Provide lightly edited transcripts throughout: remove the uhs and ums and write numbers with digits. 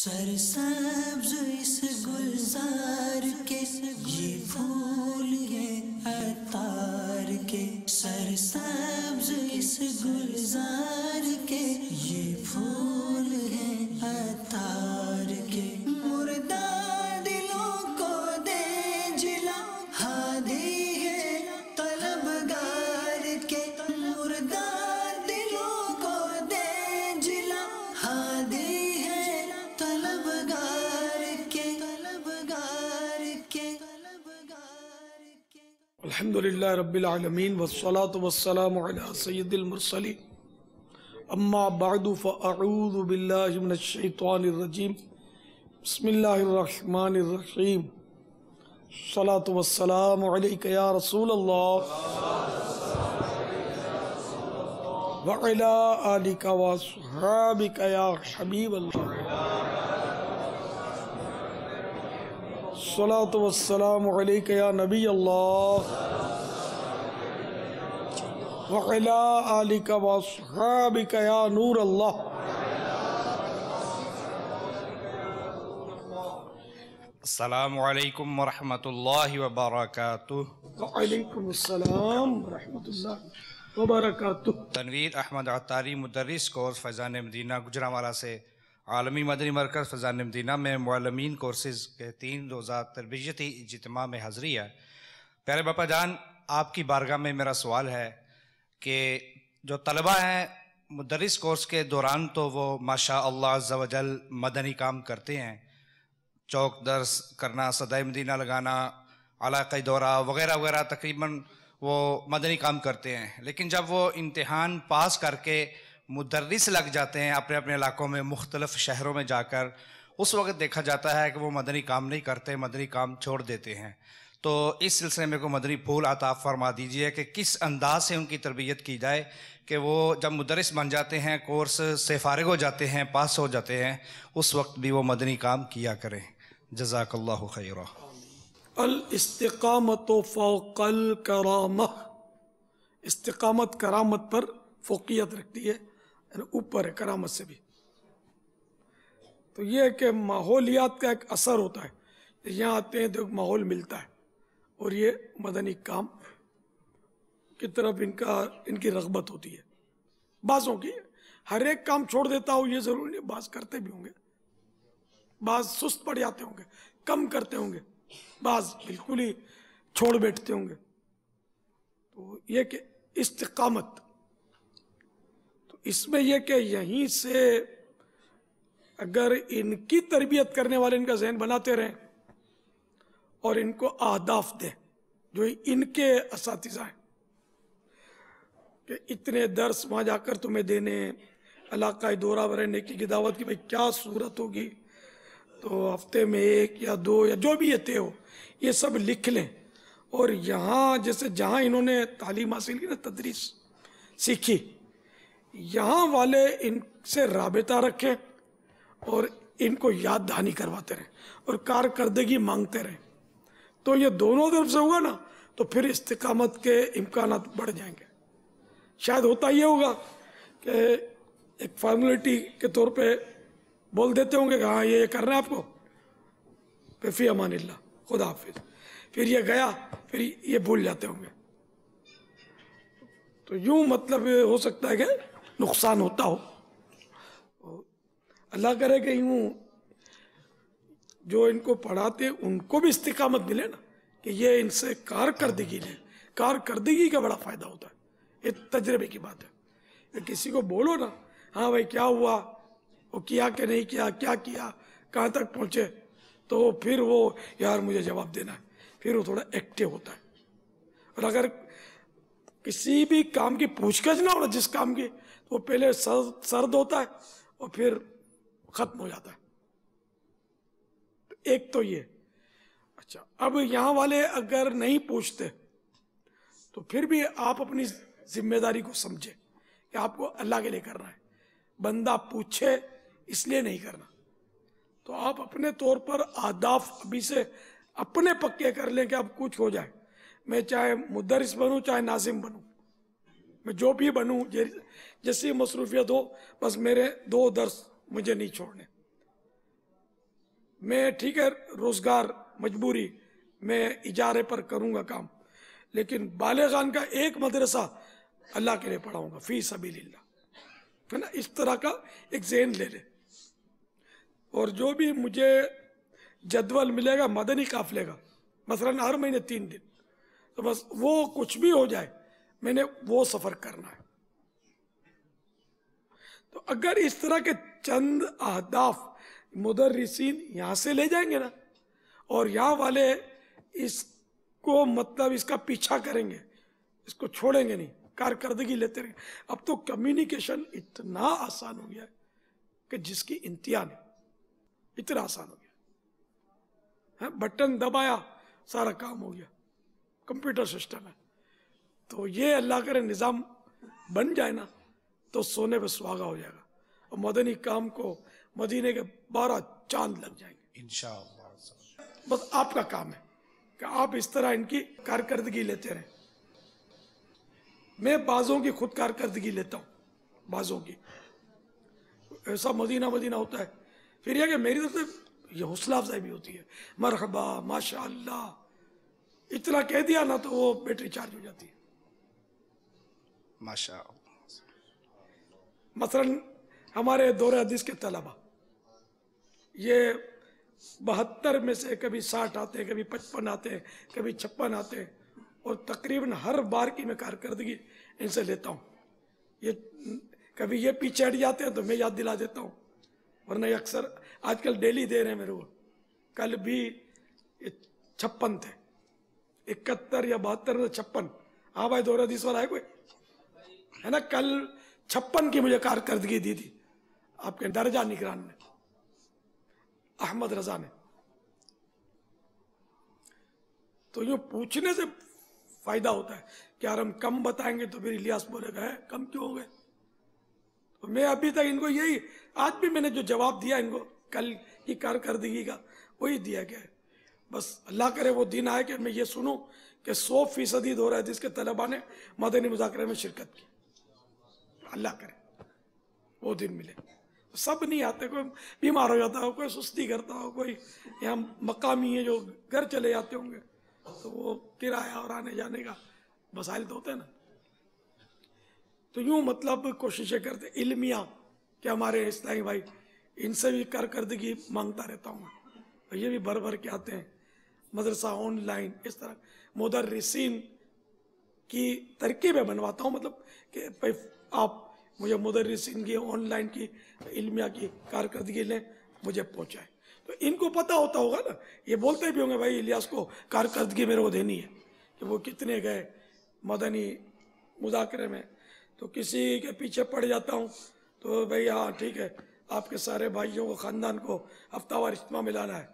سرسبز اس گلزار کے یہ پھول ہیں عطار کے، سرسبز اس گلزار کے یہ پھول ہیں عطار کے، مردہ دلوں کو دے جلا ہادی ہے طلبگار کے، مردہ دلوں کو دے جلا ہادی الحمدللہ رب العالمین والصلاة والسلام علی سید المرسلین، اما بعد فاعوذ باللہ من الشیطان الرجیم، بسم اللہ الرحمن الرحیم، الصلاة والسلام علیک یا رسول اللہ وعلی آلک واصحابک یا حبیب اللہ، الصلاة والسلام علیک یا نبی اللہ وعلی آلک واصحابک یا نور اللہ۔ السلام علیکم ورحمۃ اللہ وبرکاتہ۔ وعلیکم السلام ورحمۃ اللہ وبرکاتہ۔ تنویر احمد عطاری، مدرس کورس فیضان مدینہ گجرانوالہ سے عالمی مدنی مرکز فیضان مدینہ میں معلمین کورسز کے 3 روزہ تربیتی اجتماع میں حاضری ہے۔ پیارے باپا جان، آپ کی بارگاہ میں میرا سوال ہے کہ جو طلبہ ہیں مدرس کورس کے دوران تو وہ ماشاء اللہ عز و جل مدنی کام کرتے ہیں، چوک درس کرنا، صدائے مدینہ لگانا، علاقائی دورہ وغیرہ وغیرہ، تقریباً وہ مدنی کام کرتے ہیں، لیکن جب وہ امتحان پاس کر کے مدرس لگ جاتے ہیں اپنے اپنے علاقوں میں، مختلف شہروں میں جا کر، اس وقت دیکھا جاتا ہے کہ وہ مدنی کام نہیں کرتے، مدنی کام چھوڑ دیتے ہیں۔ تو اس سلسلے میں کو مدنی پھول عطا فرما دیجئے کہ کس انداز سے ان کی تربیت کی جائے کہ وہ جب مدرس بن جاتے ہیں، کورس سے فارغ ہو جاتے ہیں، پاس ہو جاتے ہیں، اس وقت بھی وہ مدنی کام کیا کریں۔ جزاک اللہ خیرہ۔ الاستقامت فوق الکرامہ، استقامت کرامت پر فوقیت رکھتی ہے، یعنی اوپر ہے کرامت سے بھی۔ تو یہ ہے کہ ماحولیات کا ایک اثر ہوتا ہے، یہاں آتے ہیں تو ایک ماحول ملتا ہے اور یہ مدنی کام کی طرف ان کی رغبت ہوتی ہے۔ بعضوں کی ہر ایک کام چھوڑ دیتا ہو یہ ضروری نہیں، بعض کرتے بھی ہوں گے، بعض سست پڑ جاتے ہوں گے، کم کرتے ہوں گے، بعض بالکل ہی چھوڑ بیٹھتے ہوں گے۔ تو یہ کہ استقامت، تو اس میں یہ کہ یہیں سے اگر ان کی تربیت کرنے والے ان کا ذہن بناتے رہیں اور ان کو اہداف دیں جو ان کے اساتذہ ہیں کہ اتنے درس وہاں جا کر تمہیں دینے، علاقائی دورہ برنے کی دعوت کی بھائی کیا صورت ہوگی، تو ہفتے میں 1 یا 2 یا جو بھی یہ طے ہو یہ سب لکھ لیں، اور یہاں جیسے جہاں انہوں نے تعلیم حاصل کی نا، تدریس سیکھی، یہاں والے ان سے رابطہ رکھیں اور ان کو یاد دہانی کرواتے رہیں اور کارکردگی مانگتے رہیں، تو یہ دونوں طرف سے ہوگا نا تو پھر استقامت کے امکانات بڑھ جائیں گے۔ شاید ہوتا یہ ہوگا کہ ایک فارمیلٹی کے طور پہ بول دیتے ہوں گے کہ ہاں یہ کرنا ہے آپ کو، پھر فی امان اللہ، خدا حافظ، پھر یہ گیا، پھر یہ بھول جاتے ہوں گے۔ تو یوں مطلب ہو سکتا ہے کہ نقصان ہوتا ہو، اللہ کرے کہ یوں جو ان کو پڑھاتے ہیں ان کو بھی استقامت ملے نا، کہ یہ ان سے کارکردگی لیں، کارکردگی کا بڑا فائدہ ہوتا ہے، یہ تجربے کی بات ہے۔ کہ کسی کو بولو نا ہاں بھائی کیا ہوا، وہ کیا کہ نہیں کیا، کیا کیا، کہاں تک پہنچے، تو پھر وہ یار مجھے جواب دینا ہے، پھر وہ تھوڑا ایکٹیو ہوتا ہے۔ اور اگر کسی بھی کام کی پوچھ گچھ نہ ہو جس کام کی، تو وہ پہلے سرد ہوتا ہے اور پھر ختم ہو جاتا ہے۔ ایک تو یہ اچھا، اب یہاں والے اگر نہیں پوچھتے تو پھر بھی آپ اپنی ذمہ داری کو سمجھے کہ آپ کو اللہ کے لیے کرنا ہے، بندہ پوچھے اس لیے نہیں کرنا، تو آپ اپنے طور پر اہداف ابھی سے اپنے پکے کر لیں کہ اب کچھ ہو جائے، میں چاہے مدرس بنوں چاہے ناظم بنوں، میں جو بھی بنوں، جیسی مصروفیت ہو، بس میرے 2 درس مجھے نہیں چھوڑنے، میں ٹھیک ہے روزگار مجبوری میں اجارے پر کروں گا کام، لیکن بالغان کا ایک مدرسہ اللہ کے لیے پڑھاؤں گا فی سبیل اللہ، ہے نا؟ اس طرح کا ایک ذہن لے لے. اور جو بھی مجھے جدول ملے گا مدنی قافلے کا، مثلاً ہر مہینے 3 دن، تو بس وہ کچھ بھی ہو جائے میں نے وہ سفر کرنا ہے. تو اگر اس طرح کے چند اہداف مدرسین یہاں سے لے جائیں گے نا، اور یہاں والے اس کو مطلب اس کا پیچھا کریں گے، اس کو چھوڑیں گے نہیں، کارکردگی لیتے رہیں گے. اب تو کمیونیکیشن اتنا آسان ہو گیا ہے کہ جس کی انتہا نہیں، اتنا آسان ہو گیا، بٹن دبایا سارا کام ہو گیا، کمپیوٹر سسٹم ہے. تو یہ اللہ کرے نظام بن جائے نا تو سونے پہ سہاگا ہو جائے گا، اور مدنی کام کو مدینے کے 12 چاند لگ جائیں گے انشاءاللہ. بس آپ کا کام ہے کہ آپ اس طرح ان کی کارکردگی لیتے رہیں. میں بعضوں کی خود کارکردگی لیتا ہوں، بعضوں کی ایسا مدینہ ہوتا ہے. پھر یہ کہ میری طرف سے یہ حوصلہ افزائی بھی ہوتی ہے، مرحبا ماشاءاللہ اتنا کہہ دیا نا تو وہ بیٹری چارج ہو جاتی ہے. ماشاءاللہ. مثلا ہمارے دور حدیث کے طلبہ یہ 72 میں سے کبھی 60 آتے ہیں، کبھی 55 آتے ہیں، کبھی 56 آتے ہیں، اور تقریباً ہر بار کی میں کارکردگی ان سے لیتا ہوں. یہ کبھی یہ پیچھے ہٹ جاتے ہیں تو میں یاد دلا دیتا ہوں، ورنہ یہ اکثر آج کل ڈیلی دے رہے ہیں میرے کو. کل بھی 56 تھے، 71 یا 72 میں 56. ہاں بھائی دور حدیث والا ہے کوئی؟ ہے نا؟ کل 56 کی مجھے کارکردگی دی تھی آپ کے درجہ نگران نے، احمد رضا نے. تو یوں پوچھنے سے فائدہ ہوتا ہے کہ یار ہم کم بتائیں گے تو پھر الیاس بولے گا کم کیوں ہو گئے. تو میں ابھی تک ان کو یہی، آج بھی میں نے جو جواب دیا ان کو کل کی کارکردگی کا وہی دیا گیا ہے. بس اللہ کرے وہ دن آئے کہ میں یہ سنوں کہ 100% دور حدیث کے طلباء نے مدنی مذاکرے میں شرکت کی. اللہ کرے وہ دن ملے. سب نہیں آتے، کوئی بیمار ہو جاتا ہو، کوئی سستی کرتا ہو، کوئی یہاں مقامی ہے جو گھر چلے جاتے ہوں گے تو وہ کرایہ اور آنے جانے کا مسائل تو ہوتے ہیں نا. تو یوں مطلب کوششیں کرتے علمیہ کہ ہمارے اسلامی بھائی ان سے بھی کارکردگی مانگتا رہتا ہوں. یہ بھی بھر بھر کے آتے ہیں. مدرسہ آن لائن اس طرح مدرسین کی ترکیبیں بنواتا ہوں، مطلب کہ آپ مجھے مدرسین کی آن لائن کی علمیہ کی کارکردگی لیں، مجھے پہنچائیں. تو ان کو پتہ ہوتا ہوگا نا، یہ بولتے بھی ہوں گے بھائی الیاس کو کارکردگی میرے کو دینی ہے کہ وہ کتنے گئے مدنی مذاکرے میں. تو کسی کے پیچھے پڑ جاتا ہوں تو بھائی ہاں ٹھیک ہے، آپ کے سارے بھائیوں کو خاندان کو ہفتہ وار اجتماع ملانا ہے،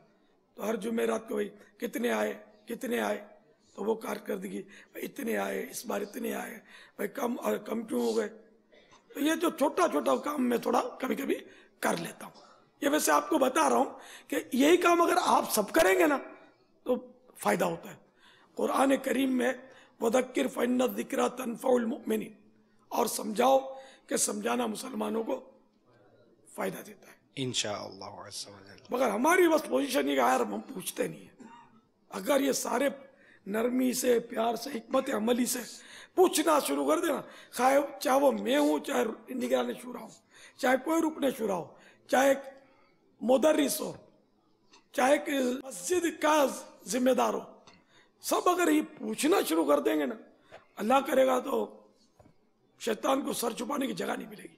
تو ہر جمعرات کو بھائی کتنے آئے تو وہ کارکردگی بھائی اتنے آئے، اس بار اتنے آئے، بھائی کم کیوں ہو گئے. تو یہ جو چھوٹا کام میں تھوڑا کبھی کبھی کر لیتا ہوں. یہ ویسے آپ کو بتا رہا ہوں کہ یہی کام اگر آپ سب کریں گے نا تو فائدہ ہوتا ہے. قرآن کریم میں وَذَكِّرْ فَإِنَّ الذِّكْرَىٰ تَنفَعُ الْمُؤْمِنِينَ، اور سمجھاؤ کہ سمجھانا مسلمانوں کو فائدہ دیتا ہے انشاءاللہ عز و جل. مگر ہماری بس پوزیشن یہ کہ یار ہم پوچھتے نہیں ہیں. اگر یہ سارے نرمی سے، پیار سے، حکمت عملی سے پوچھنا شروع کر دینا، چاہے وہ میں ہوں، چاہے نگران شورا ہوں، چاہے کوئی رکن شورا ہو، چاہے ایک مدرس ہو، چاہے کہ مسجد کا ذمہ دار ہو، سب اگر یہ پوچھنا شروع کر دیں گے نا، اللہ کرے گا تو شیطان کو سر چھپانے کی جگہ نہیں ملے گی،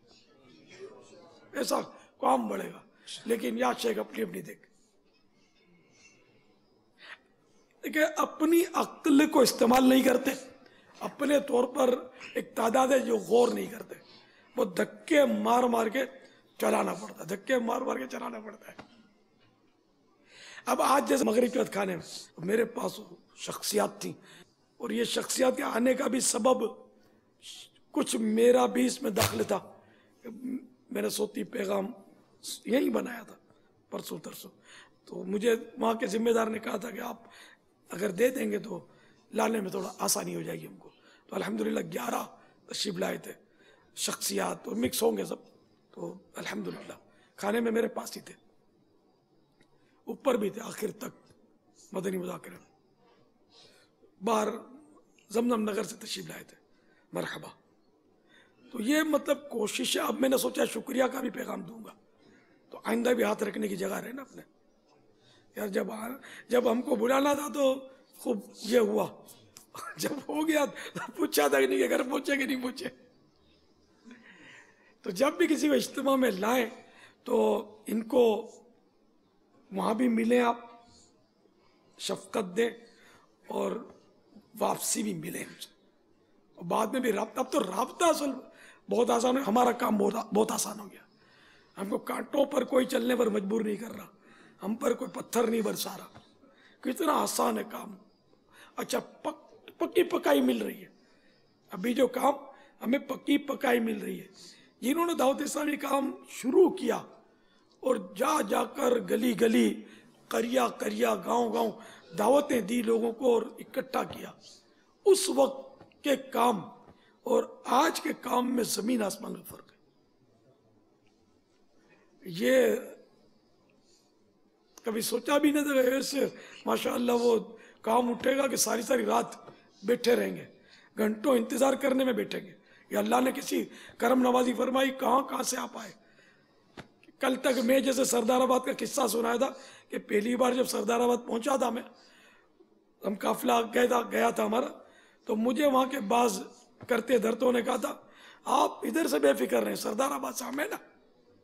ایسا کام بڑھے گا. لیکن یا شیخ اپنی دیکھ کہ اپنی عقل کو استعمال نہیں کرتے، اپنے طور پر ایک تعداد ہے جو غور نہیں کرتے، وہ دھکے مار کے چلانا پڑتا ہے. اب آج جیسے مغرب کے کھانے میں میرے پاس شخصیات تھیں، اور یہ شخصیات کے آنے کا بھی سبب کچھ میرا بھی اس میں داخل تھا. میں نے صوتی پیغام یہی بنایا تھا پرسوں ترسوں، تو مجھے وہاں کے ذمہ دار نے کہا تھا کہ آپ اگر دے دیں گے تو لانے میں تھوڑا آسانی ہو جائے گی ہم کو. تو الحمدللہ 11 تشریف لائے تھے شخصیات، تو مکس ہوں گے سب، تو الحمدللہ کھانے میں میرے پاس ہی تھے. وہ اوپر بھی تھے آخر تک مدنی مذاکرے میں. باہر زمزم نگر سے تشریف لائے تھے. مرحبا. تو یہ مطلب کوشش ہے. اب میں نے سوچا شکریہ کا بھی پیغام دوں گا, تو آئندہ بھی ہاتھ رکھنے کی جگہ رہے نا اپنے. یار جب ہم کو بلانا تھا تو خوب یہ ہوا, جب ہو گیا تو پوچھا تھا کہ نہیں کہ گھر پہنچے کہ نہیں پہنچے. تو جب بھی کسی کو اجتماع میں لائیں تو ان کو وہاں بھی ملیں, آپ شفقت دیں اور واپسی بھی ملیں ان سے, اور بعد میں بھی رابطہ. اب تو رابطہ اصل بہت آسان ہے. ہمارا کام بہت آسان ہو گیا. ہم کو کانٹوں پر کوئی چلنے پر مجبور نہیں کر رہا, ہم پر کوئی پتھر نہیں برسا رہا. کتنا آسان ہے کام. اچھا پکی پکائی مل رہی ہے. ابھی جو کام ہمیں پکی پکائی مل رہی ہے. جنہوں نے دعوت اسلامی کام شروع کیا اور جا کر گلی گلی قریہ گاؤں گاؤں دعوتیں دی لوگوں کو اور اکٹھا کیا, اس وقت کے کام اور آج کے کام میں زمین آسمان کا فرق ہے. یہ کبھی سوچا بھی نہیں تھا ایسے ماشاءاللہ وہ کام اٹھے گا کہ ساری رات بیٹھے رہیں گے, گھنٹوں انتظار کرنے میں بیٹھیں گے. یا اللہ نے کسی کرم نوازی فرمائی, کہاں سے آپ آئے. کل تک میں جیسے سردار آباد کا قصہ سنایا تھا کہ پہلی بار جب سردار آباد پہنچا تھا, ہم قافلہ گیا تھا ہمارا, تو مجھے وہاں کے بعض کرتے دھرتوں نے کہا تھا آپ ادھر سے بے فکر رہے ہیں, سردار آباد سے ہمیں نا,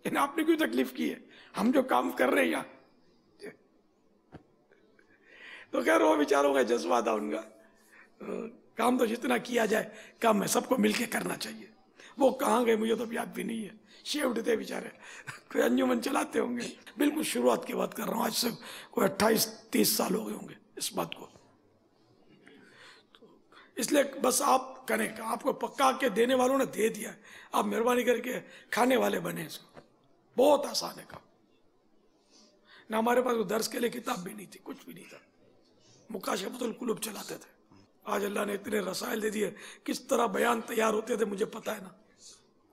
انہیں آپ نے کیوں تکلیف کی ہے, ہم جو کام کر رہے ہیں یہاں. تو خیر وہ بیچاروں کا جذبہ تھا ان کا, کام تو جتنا کیا جائے کام ہے سب کو مل کے کرنا چاہیے. وہ کہاں گئے مجھے تو یاد بھی نہیں ہے, شیفٹ تھے بیچارے, کوئی انجمن چلاتے ہوں گے. بالکل شروعات کی بات کر رہا ہوں, آج سے کوئی 28-30 سال ہو گئے ہوں گے اس بات کو. اس لیے بس آپ کریں, آپ کو پکا کے دینے والوں نے دے دیا ہے, آپ مہربانی کر کے کھانے والے بنے. اس کو بہت آسان ہے کام. نہ ہمارے پاس درس کے لیے کتاب بھی نہیں تھی, کچھ بھی نہیں تھا, مکاشفۃ القلوب چلاتے تھے. آج اللہ نے اتنے رسائل دے دیے, کس طرح بیان تیار ہوتے تھے مجھے پتا ہے نا.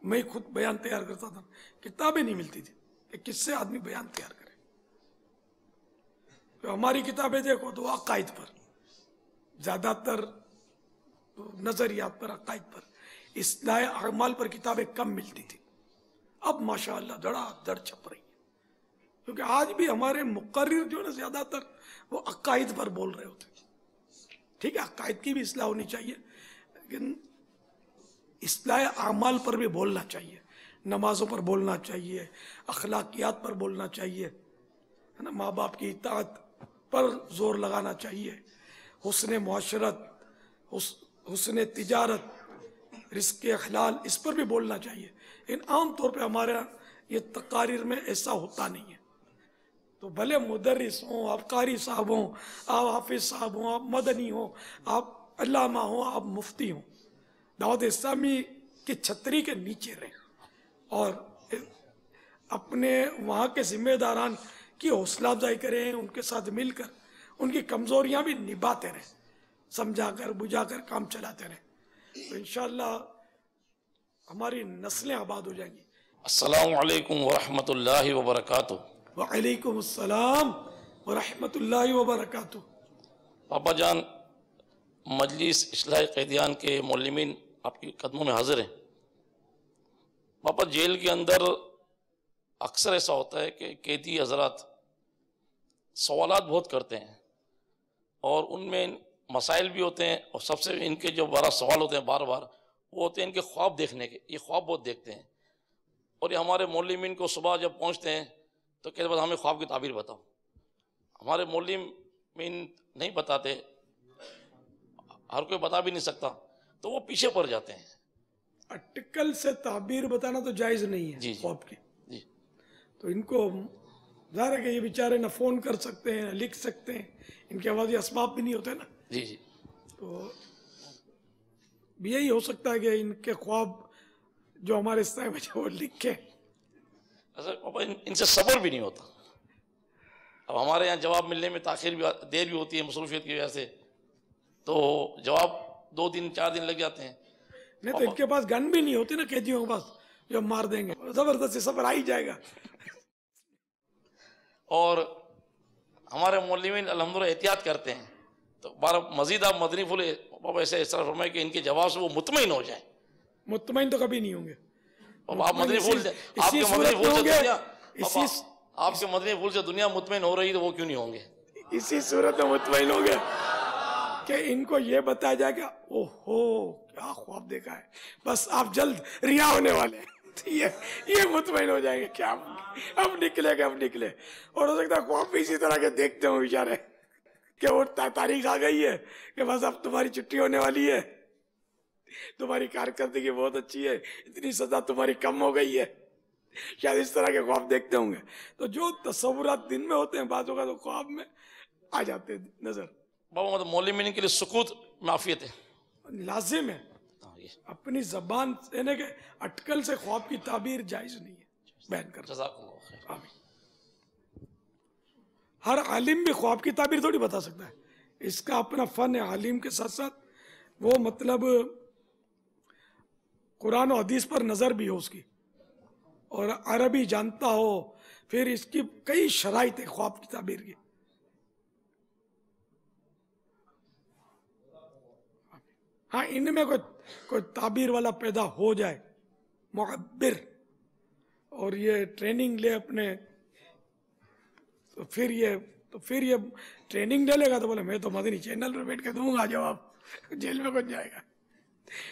میں خود بیان تیار کرتا تھا, کتابیں نہیں ملتی تھی کہ کس سے آدمی بیان تیار کرے. تو ہماری کتابیں دیکھو تو عقائد پر, زیادہ تر نظریات پر, عقائد پر, اصلاح اعمال پر کتابیں کم ملتی تھی. اب ماشاءاللہ دھڑا دھڑ چھپ رہی ہے, کیونکہ آج بھی ہمارے مقرر جو نا زیادہ تر وہ عقائد پر بول رہے ہوتے. ٹھیک ہے, عقائد کی بھی اصلاح ہونی چاہیے, لیکن اصلاح اعمال پر بھی بولنا چاہیے. نمازوں پر بولنا چاہیے, اخلاقیات پر بولنا چاہیے, ہے نا, ماں باپ کی اطاعت پر زور لگانا چاہیے, حسن معاشرت, حسن تجارت, رزق حلال, اس پر بھی بولنا چاہیے. لیکن عام طور پہ ہمارے یہ تقاریر میں ایسا ہوتا نہیں ہے. تو بھلے مدرس ہوں, آپ قاری صاحب ہوں, آپ حافظ صاحب ہوں, آپ مدنی ہوں, آپ علامہ ہوں, آپ مفتی ہوں, دعوت اسلامی کی چھتری کے نیچے رہیں اور اپنے وہاں کے ذمہ داران کی حوصلہ افزائی کریں, ان کے ساتھ مل کر ان کی کمزوریاں بھی نبھاتے رہیں, سمجھا کر بجھا کر کام چلاتے رہیں. تو انشاءاللہ ہماری نسلیں آباد ہو جائیں گی. السلام علیکم ورحمۃ اللہ وبرکاتہ. وعلیکم السلام ورحمۃ اللہ وبرکاتہ. پاپا جان, مجلس اصلاح قیدیان کے معلمین آپ کے قدموں میں حاضر ہیں. پاپا, جیل کے اندر اکثر ایسا ہوتا ہے کہ قیدی حضرات سوالات بہت کرتے ہیں اور ان میں مسائل بھی ہوتے ہیں, اور سب سے ان کے جو بڑا سوال ہوتے ہیں بار بار وہ ہوتے ہیں ان کے خواب دیکھنے کے. یہ خواب بہت دیکھتے ہیں, اور یہ ہمارے معلمین کو صبح جب پہنچتے ہیں تو کہتے ہیں ہمیں خواب کی تعبیر بتاؤ. ہمارے معلمین نہیں بتاتے, ہر کوئی بتا بھی نہیں سکتا, تو وہ پیچھے پڑ جاتے ہیں. اٹکل سے تعبیر بتانا تو جائز نہیں ہے خواب کی. جی, تو ان کو ظاہر ہے کہ یہ بیچارے نہ فون کر سکتے ہیں نہ لکھ سکتے ہیں, ان کے آوازی اسباب بھی نہیں ہوتے نا. جی جی. تو یہی ہو سکتا ہے کہ ان کے خواب جو ہمارے اس طرح بچے وہ لکھیں. پاپا ان سے صبر بھی نہیں ہوتا. اب ہمارے یہاں جواب ملنے میں تاخیر بھی دیر بھی ہوتی ہے مصروفیت کی وجہ سے, تو جواب 2 دن 4 دن لگ جاتے ہیں. نہیں تو ان کے پاس گن بھی نہیں ہوتی نا قیدیوں کے پاس جو مار دیں گے, زبردستی صبر آ ہی جائے گا. اور ہمارے مولوین الحمدللہ احتیاط کرتے ہیں، تو بارہ مزید آپ مدنی پھول بابا ایسے اس طرح فرمائے کہ ان کے جواب سے وہ مطمئن ہو جائیں. مطمئن تو کبھی نہیں ہوں گے. آپ مدنی پھول سے آپ کے مدنی پھول سے دنیا آپ کے مدنی پھول سے دنیا مطمئن ہو رہی تو وہ کیوں نہیں ہوں گے؟ اسی صورت میں مطمئن ہوں گے کہ ان کو یہ بتایا جائے گا اوہو کیا خواب دیکھا ہے، بس آپ جلد رہا ہونے والے ہیں. یہ مطمئن ہو جائیں گے کہ اب نکلے گا، اب نکلے. اور ہو سکتا ہے خواب بھی اسی طرح کے دیکھتے ہوں بیچارے کہ وہ تاریخ آ گئی ہے کہ بس اب تمہاری چھٹی ہونے والی ہے، تمہاری کارکردگی بہت اچھی ہے، اتنی سزا تمہاری کم ہو گئی ہے. شاید اس طرح کے خواب دیکھتے ہوں گے. تو جو تصورات دن میں ہوتے ہیں بعض اوقات تو خواب میں آ جاتے ہیں نظر. بابا مطلب مولوین کے لیے سکوت معافیت ہے، لازم ہے. اپنی زبان یعنی کہ اٹکل سے خواب کی تعبیر جائز نہیں ہے بیان کرنا. جزاک اللہ خیر. آمین. ہر عالم بھی خواب کی تعبیر تھوڑی بتا سکتا ہے، اس کا اپنا فن ہے. عالم کے ساتھ ساتھ وہ مطلب قرآن و حدیث پر نظر بھی ہو اس کی، اور عربی جانتا ہو، پھر اس کی کئی شرائط ہے خواب کی تعبیر کی. ہاں ان میں کوئی تعبیر والا پیدا ہو جائے معبر، اور یہ ٹریننگ لے اپنے، تو پھر یہ ٹریننگ لے لے گا تو بولے میں تو مدنی چینل پر بیٹھ کے دوں گا جواب، جیل میں کون جائے گا.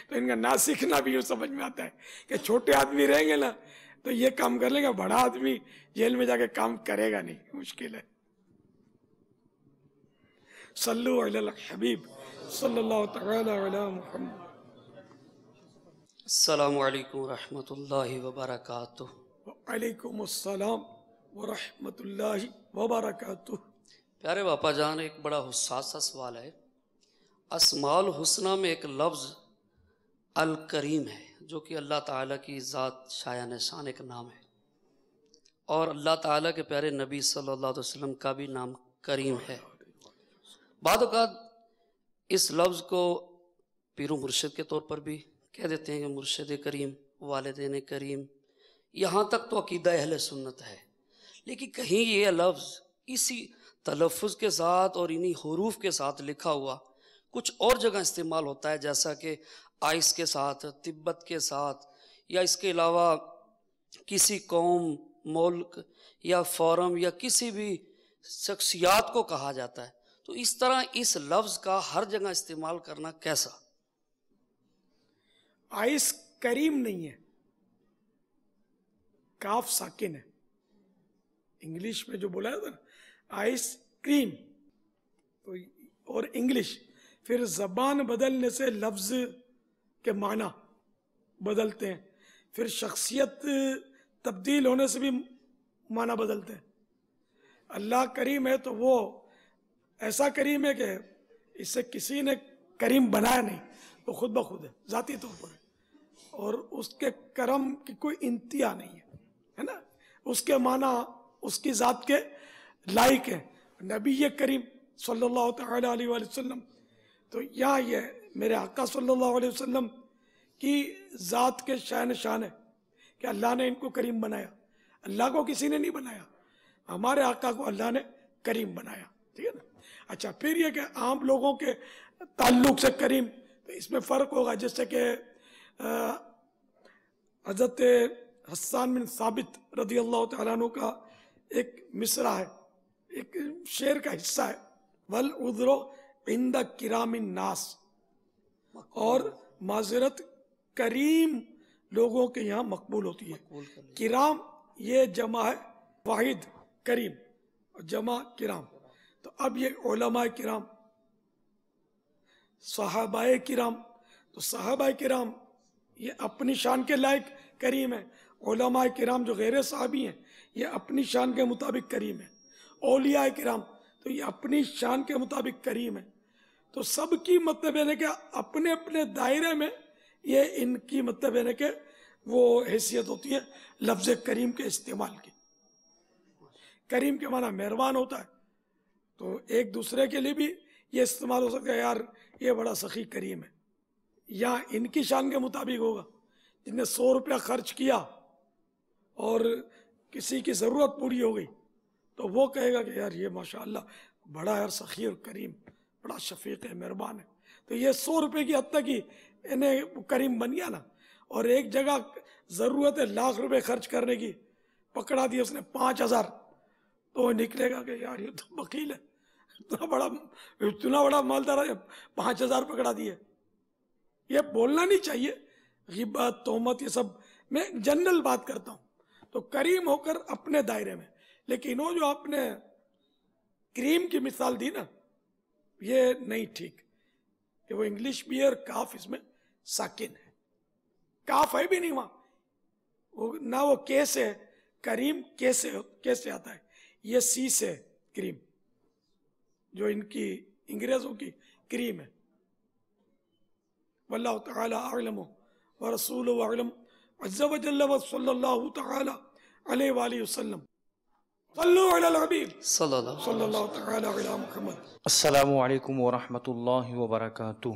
تو ان کا نہ سیکھنا بھی یوں سمجھ میں آتا ہے کہ چھوٹے آدمی رہیں گے نا تو یہ کام کر لیں گے، بڑا آدمی جیل میں جا کے کام کرے گا نہیں، مشکل ہے. صلو علی الحبیب صلی اللہ تعالی علی محمد. السلام علیکم ورحمۃ اللہ وبرکاتہ. وعلیکم السلام ورحمۃ اللہ وبرکاتہ. پیارے باپا جان، ایک بڑا حساس سا سوال ہے. اسماء الحسنہ میں ایک لفظ الکریم ہے جو کہ اللہ تعالیٰ کی ذات شایان شان ایک نام ہے، اور اللہ تعالیٰ کے پیارے نبی صلی اللہ علیہ وسلم کا بھی نام کریم ہے. بعض اوقات اس لفظ کو پیر و مرشد کے طور پر بھی کہہ دیتے ہیں کہ مرشد کریم، والدین کریم، یہاں تک تو عقیدہ اہل سنت ہے. لیکن کہیں یہ لفظ اسی تلفظ کے ساتھ اور انہی حروف کے ساتھ لکھا ہوا کچھ اور جگہ استعمال ہوتا ہے، جیسا کہ آئس کے ساتھ، تبت کے ساتھ، یا اس کے علاوہ کسی قوم، ملک یا فورم یا کسی بھی شخصیات کو کہا جاتا ہے. تو اس طرح اس لفظ کا ہر جگہ استعمال کرنا کیسا؟ آئس کریم نہیں ہے، کاف ساکن ہے. انگلش میں جو بولا ہے نا آئس کریم، اور انگلش، پھر زبان بدلنے سے لفظ کے معنی بدلتے ہیں، پھر شخصیت تبدیل ہونے سے بھی معنی بدلتے ہیں. اللہ کریم ہے تو وہ ایسا کریم ہے کہ اسے کسی نے کریم بنایا نہیں، وہ خود بخود ہے، ذاتی طور پر ہے، اور اس کے کرم کی کوئی انتہا نہیں ہے نا. اس کے معنی اس کی ذات کے لائق ہے. نبی کریم صلی اللہ تعالی علیہ وآلہ وسلم، تو یہاں یہ میرے آقا صلی اللہ علیہ وسلم کی ذات کے شان ہے کہ اللہ نے ان کو کریم بنایا. اللہ کو کسی نے نہیں بنایا، ہمارے آقا کو اللہ نے کریم بنایا. ٹھیک ہے نا. اچھا، پھر یہ کہ عام لوگوں کے تعلق سے کریم، تو اس میں فرق ہوگا. جیسے کہ حضرت حسان بن ثابت رضی اللہ تعالیٰ عنہ کا ایک مصرع ہے، ایک شعر کا حصہ ہے، والعذر عند کرام الناس، اور معذرت کریم لوگوں کے یہاں مقبول ہوتی ہے. کرام یہ جمع ہے واحد کریم، جمع کرام. تو اب یہ علماء کرام، صحابہ کرام، تو صحابہ کرام یہ اپنی شان کے لائق کریم ہے. علماء کرام جو غیر صحابی ہیں یہ اپنی شان کے مطابق کریم ہے. اولیاء کرام تو یہ اپنی شان کے مطابق کریم ہے. تو سب کی مطلب ہے کہ اپنے اپنے دائرے میں یہ ان کی مطلب ہے کہ وہ حیثیت ہوتی ہے لفظ کریم کے استعمال کی. کریم کے معنی مہربان ہوتا ہے، تو ایک دوسرے کے لیے بھی یہ استعمال ہو سکتا ہے، یار یہ بڑا سخی کریم ہے. یا ان کی شان کے مطابق ہوگا، جن نے 100 روپیہ خرچ کیا اور کسی کی ضرورت پوری ہو گئی تو وہ کہے گا کہ یار یہ ماشاءاللہ بڑا یار سخی اور کریم، بڑا شفیق ہے، مہربان ہے. تو یہ 100 روپے کی حد تک ہی انہیں کریم بن گیا نا. اور ایک جگہ ضرورت ہے لاکھ روپے خرچ کرنے کی، پکڑا دیا اس نے 5000، تو وہ نکلے گا کہ یار یہ تو وکیل ہے، اتنا بڑا مالدار ہے، 5000 پکڑا دیے. یہ بولنا نہیں چاہیے، غیبت، تہمت، یہ سب میں جنرل بات کرتا ہوں. تو کریم ہو کر اپنے دائرے میں. لیکن وہ جو آپ نے کریم کی مثال دی نا، یہ نہیں ٹھیک کہ وہ انگلش بھی ہے اور کاف اس میں ساکن ہے. کاف ہے بھی نہیں وہاں، نہ وہ کیس ہے. کریم کیسے آتا ہے؟ یہ سی سے کریم، جو ان کی انگریزوں کی کریم ہے. واللہ تعالی اعلم ورسولہ اعلم عز وجل وصلی اللہ تعالی علیہ وآلہ وسلم. صلو علی الحبیب صلی اللہ صلی اللہ تعالی علی محمد. السلام علیکم ورحمۃ اللہ وبرکاتہ.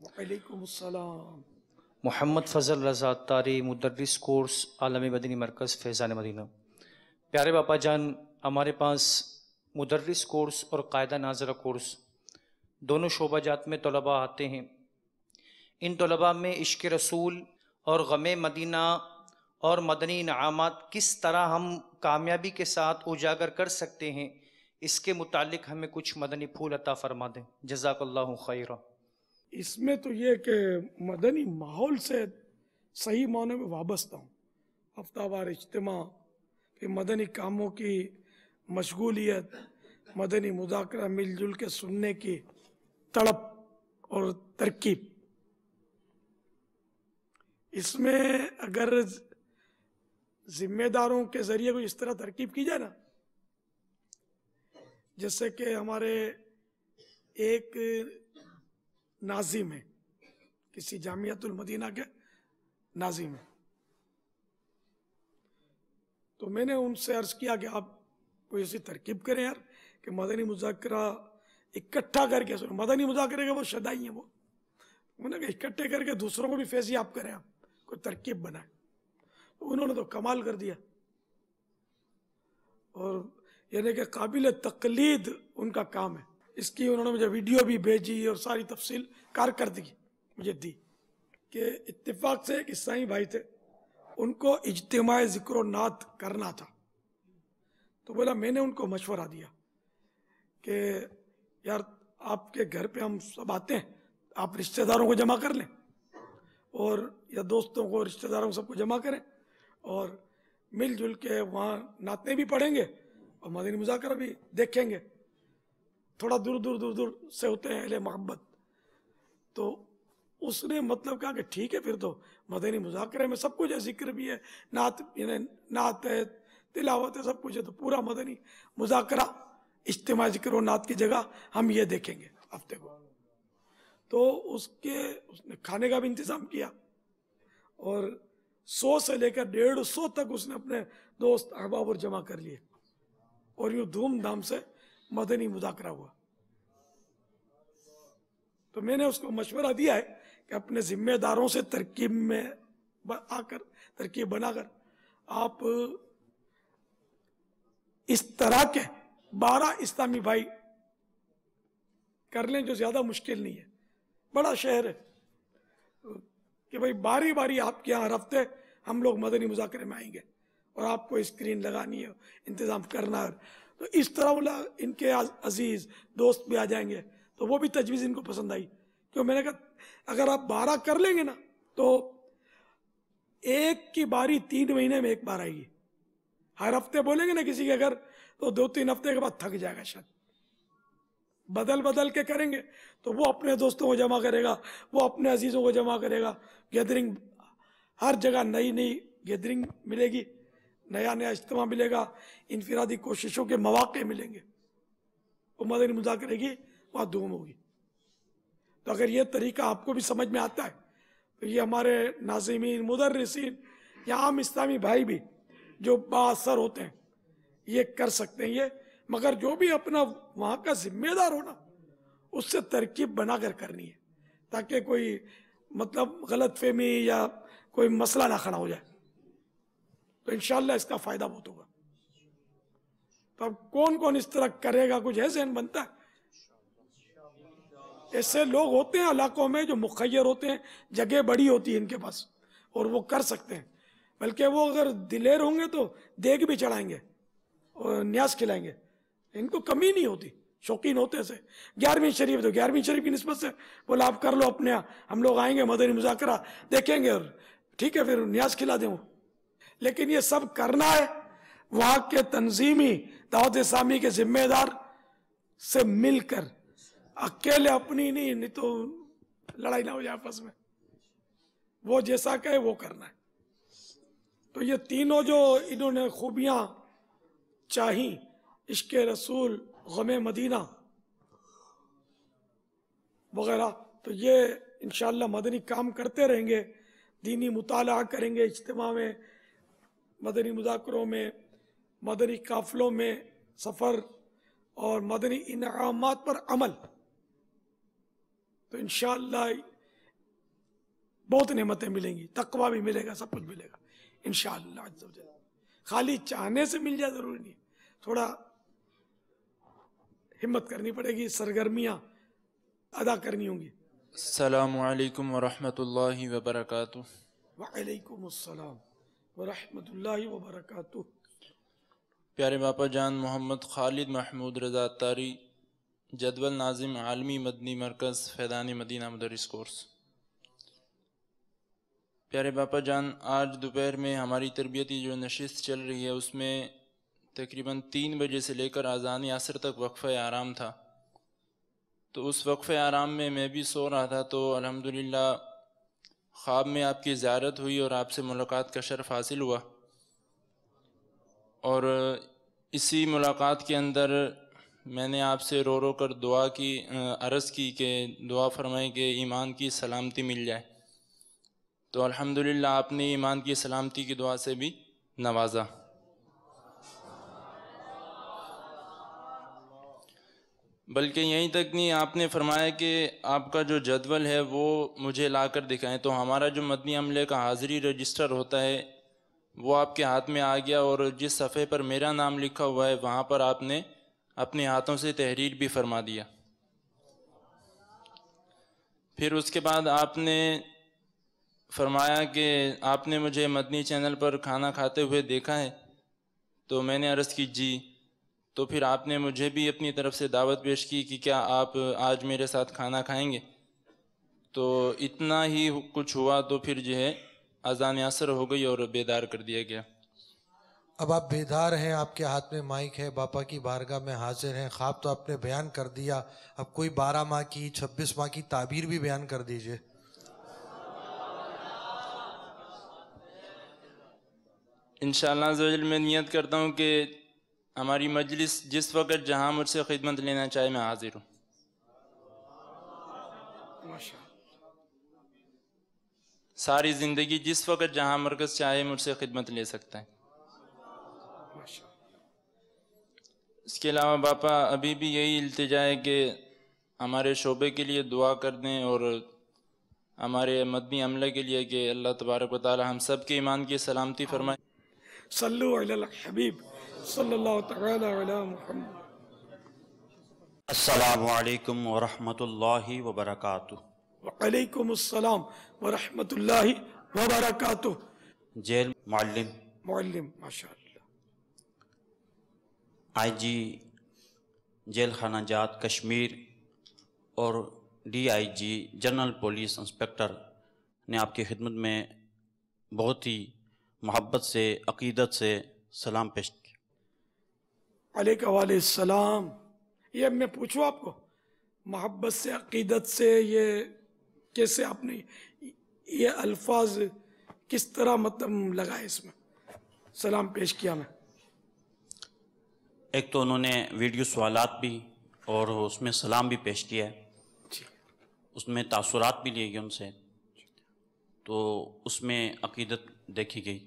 وعلیکم السلام. محمد فضل رضا تاری، مدرس کورس عالمی مدنی مرکز فیضان مدینہ. پیارے باپا جان، ہمارے پاس مدرس کورس اور قاعدہ ناظرہ کورس دونوں شعبہ جات میں طلباء آتے ہیں. ان طلباء میں عشق رسول اور غم مدینہ اور مدنی انعامات کس طرح ہم کامیابی کے ساتھ اجاگر کر سکتے ہیں، اس کے متعلق ہمیں کچھ مدنی پھول عطا فرما دیں. جزاک اللہ خیرہ. اس میں تو یہ کہ مدنی ماحول سے صحیح معنی میں وابستہ ہوں. ہفتہ وار اجتماع، کہ مدنی کاموں کی مشغولیت، مدنی مذاکرہ، مل جل کے سننے کی تڑپ اور ترکیب. اس میں اگر ذمہ داروں کے ذریعے کوئی اس طرح ترکیب کی جائے نا، جیسے کہ ہمارے ایک ناظم ہے، کسی جامعۃ المدینہ کے ناظم ہے، تو میں نے ان سے عرض کیا کہ آپ کوئی ایسی ترکیب کریں یار کہ مدنی مذاکرہ اکٹھا کر کے سنو. مدنی مذاکرے کے وہ شدائی ہیں، وہ انہوں نے کہا اکٹھے کر کے دوسروں کو بھی فیضیاب کریں، آپ کوئی ترکیب بنائیں. انہوں نے تو کمال کر دیا، اور یعنی کہ قابل تقلید ان کا کام ہے. اس کی انہوں نے مجھے ویڈیو بھی بھیجی اور ساری تفصیل کارکردگی مجھے دی. کہ اتفاق سے ایک عیسائی بھائی تھے، ان کو اجتماع ذکر و نعت کرنا تھا، تو بولا میں نے ان کو مشورہ دیا کہ یار آپ کے گھر پہ ہم سب آتے ہیں، آپ رشتہ داروں کو جمع کر لیں، اور یا دوستوں کو، رشتہ داروں کو، سب کو جمع کریں، اور مل جل کے وہاں نعتیں بھی پڑھیں گے اور مدنی مذاکرہ بھی دیکھیں گے. تھوڑا دور دور سے ہوتے ہیں اہل محبت. تو اس نے مطلب کہا کہ ٹھیک ہے، پھر تو مدنی مذاکرے میں سب کچھ ہے، ذکر بھی ہے، نعت یعنی نعت ہے، تلاوت ہے، سب کچھ ہے. تو پورا مدنی مذاکرہ اجتماع ذکر و نعت کی جگہ ہم یہ دیکھیں گے ہفتے کو. تو اس نے کھانے کا بھی انتظام کیا، اور 100 سے لے کر 150 تک اس نے اپنے دوست احباب اور جمع کر لیے، اور یوں دھوم دھام سے مدنی مذاکرہ ہوا. تو میں نے اس کو مشورہ دیا ہے کہ اپنے ذمہ داروں سے ترکیب میں آ کر، ترکیب بنا کر آپ اس طرح کے 12 اسلامی بھائی کر لیں، جو زیادہ مشکل نہیں ہے. بڑا شہر ہے کہ بھائی باری باری آپ کے یہاں ہر ہفتے ہم لوگ مدنی مذاکرے میں آئیں گے، اور آپ کو اسکرین لگانی ہے، انتظام کرنا ہے. تو اس طرح ان کے عزیز دوست بھی آ جائیں گے. تو وہ بھی تجویز ان کو پسند آئی. کیوں میں نے کہا اگر آپ 12 کر لیں گے نا، تو ایک کی باری 3 مہینے میں ایک بار آئے گی. ہر ہفتے بولیں گے نا کسی کے گھر، تو 2-3 ہفتے کے بعد تھک جائے گا شاید. بدل کے کریں گے تو وہ اپنے دوستوں کو جمع کرے گا، وہ اپنے عزیزوں کو جمع کرے گا. گیدرنگ ہر جگہ نئی گیدرنگ ملے گی، نیا اجتماع ملے گا، انفرادی کوششوں کے مواقع ملیں گے. وہ مدنی مذاکرے کی وہاں دھوم ہوگی. تو اگر یہ طریقہ آپ کو بھی سمجھ میں آتا ہے تو یہ ہمارے ناظمین، مدرسین یا عام اسلامی بھائی بھی جو بااثر ہوتے ہیں یہ کر سکتے ہیں. یہ مگر جو بھی اپنا وہاں کا ذمہ دار ہونا، اس سے ترکیب بنا کر کرنی ہے، تاکہ کوئی مطلب غلط فہمی یا کوئی مسئلہ نہ کھڑا ہو جائے. تو انشاءاللہ اس کا فائدہ بہت ہوگا. تو اب کون کون اس طرح کرے گا؟ کچھ ہے ذہن بنتا ہے؟ ایسے لوگ ہوتے ہیں علاقوں میں جو مخیر ہوتے ہیں، جگہ بڑی ہوتی ہے ان کے پاس اور وہ کر سکتے ہیں، بلکہ وہ اگر دلیر ہوں گے تو دیگ بھی چڑھائیں گے اور نیاز کھلائیں گے، ان کو کمی نہیں ہوتی، شوقین ہوتے سے۔ 11ویں شریف تو 11ویں شریف کی نسبت سے بولا آپ کر لو اپنے، ہم لوگ آئیں گے مدنی مذاکرہ دیکھیں گے اور ٹھیک ہے پھر نیاز کھلا دیں وہ۔ لیکن یہ سب کرنا ہے وہاں کے تنظیمی دعوت اسلامی کے ذمہ دار سے مل کر، اکیلے اپنی نہیں تو لڑائی نہ ہو جائے آپس میں، وہ جیسا کہے وہ کرنا ہے۔ تو یہ تینوں جو انہوں نے خوبیاں چاہیں، عشق رسول، غم مدینہ وغیرہ، تو یہ انشاءاللہ مدنی کام کرتے رہیں گے، دینی مطالعہ کریں گے، اجتماع میں، مدنی مذاکروں میں، مدنی قافلوں میں سفر اور مدنی انعامات پر عمل، تو انشاءاللہ بہت نعمتیں ملیں گی، تقویٰ بھی ملے گا، سب کچھ ملے گا انشاءاللہ عز و جل۔ خالی چاہنے سے مل جائے ضروری نہیں، تھوڑا ہمت کرنی پڑے گی، سرگرمیاں ادا کرنی ہوں گی۔ السلام علیکم ورحمۃ اللہ وبرکاتہ۔ وعلیکم السلام ورحمۃ اللہ وبرکاتہ۔ پیارے باپا جان محمد خالد محمود رضا اتاری، جدول ناظم عالمی مدنی مرکز فیضان مدینہ مدرس کورس۔ پیارے باپا جان، آج دوپہر میں ہماری تربیتی جو نشست چل رہی ہے اس میں تقریباً 3 بجے سے لے کر اذان عصر تک وقفہ آرام تھا، تو اس وقفہ آرام میں میں بھی سو رہا تھا، تو الحمدللہ خواب میں آپ کی زیارت ہوئی اور آپ سے ملاقات کا شرف حاصل ہوا، اور اسی ملاقات کے اندر میں نے آپ سے رو رو کر دعا کی، عرض کی کہ دعا فرمائیں کہ ایمان کی سلامتی مل جائے، تو الحمدللہ آپ نے ایمان کی سلامتی کی دعا سے بھی نوازا۔ بلکہ یہیں تک نہیں، آپ نے فرمایا کہ آپ کا جو جدول ہے وہ مجھے لا کر دکھائیں، تو ہمارا جو مدنی عملے کا حاضری رجسٹر ہوتا ہے وہ آپ کے ہاتھ میں آ گیا، اور جس صفحے پر میرا نام لکھا ہوا ہے وہاں پر آپ نے اپنے ہاتھوں سے تحریر بھی فرما دیا۔ پھر اس کے بعد آپ نے فرمایا کہ آپ نے مجھے مدنی چینل پر کھانا کھاتے ہوئے دیکھا ہے، تو میں نے عرض کی جی، تو پھر آپ نے مجھے بھی اپنی طرف سے دعوت پیش کی کہ کیا آپ آج میرے ساتھ کھانا کھائیں گے، تو اتنا ہی کچھ ہوا تو پھر جو ہے اذان عصر ہو گئی اور بیدار کر دیا گیا۔ اب آپ بیدار ہیں، آپ کے ہاتھ میں مائک ہے، باپا کی بارگاہ میں حاضر ہیں، خواب تو آپ نے بیان کر دیا، اب کوئی 12 ماہ کی 26 ماہ کی تعبیر بھی بیان کر دیجئے۔ انشاءاللہ عز و جل میں نیت کرتا ہوں کہ ہماری مجلس جس وقت جہاں مجھ سے خدمت لینا چاہے میں حاضر ہوں۔ ساری زندگی جس وقت جہاں مرکز چاہے مجھ سے خدمت لے سکتا ہے۔ اس کے علاوہ باپا ابھی بھی یہی التجا ہے کہ ہمارے شعبے کے لیے دعا کر دیں اور ہمارے مدنی عملے کے لیے کہ اللہ تبارک و تعالی ہم سب کے ایمان کی سلامتی فرمائے۔ صلو علی الحبیب صلی اللہ تعالی علی محمد۔ السلام علیکم ورحمۃ اللہ وبرکاتہ۔ وعلیکم السلام ورحمۃ اللہ وبرکاتہ۔ جیل معلم، معلم، ماشاءاللہ۔ آئی جی جیل خانہ جات کشمیر اور D I G general police inspector نے آپ کی خدمت میں بہت ہی محبت سے، عقیدت سے سلام پیش کیا۔ علیکہ وعلیہ السلام۔ یہ میں پوچھوں آپ کو، محبت سے، عقیدت سے، یہ کیسے آپ نے یہ الفاظ کس طرح مطلب لگائے اس میں سلام پیش کیا میں؟ ایک تو انہوں نے ویڈیو سوالات بھی اور اس میں سلام بھی پیش کیا ہے، اس میں تاثرات بھی لیے گئے ان سے، تو اس میں عقیدت دیکھی گئی۔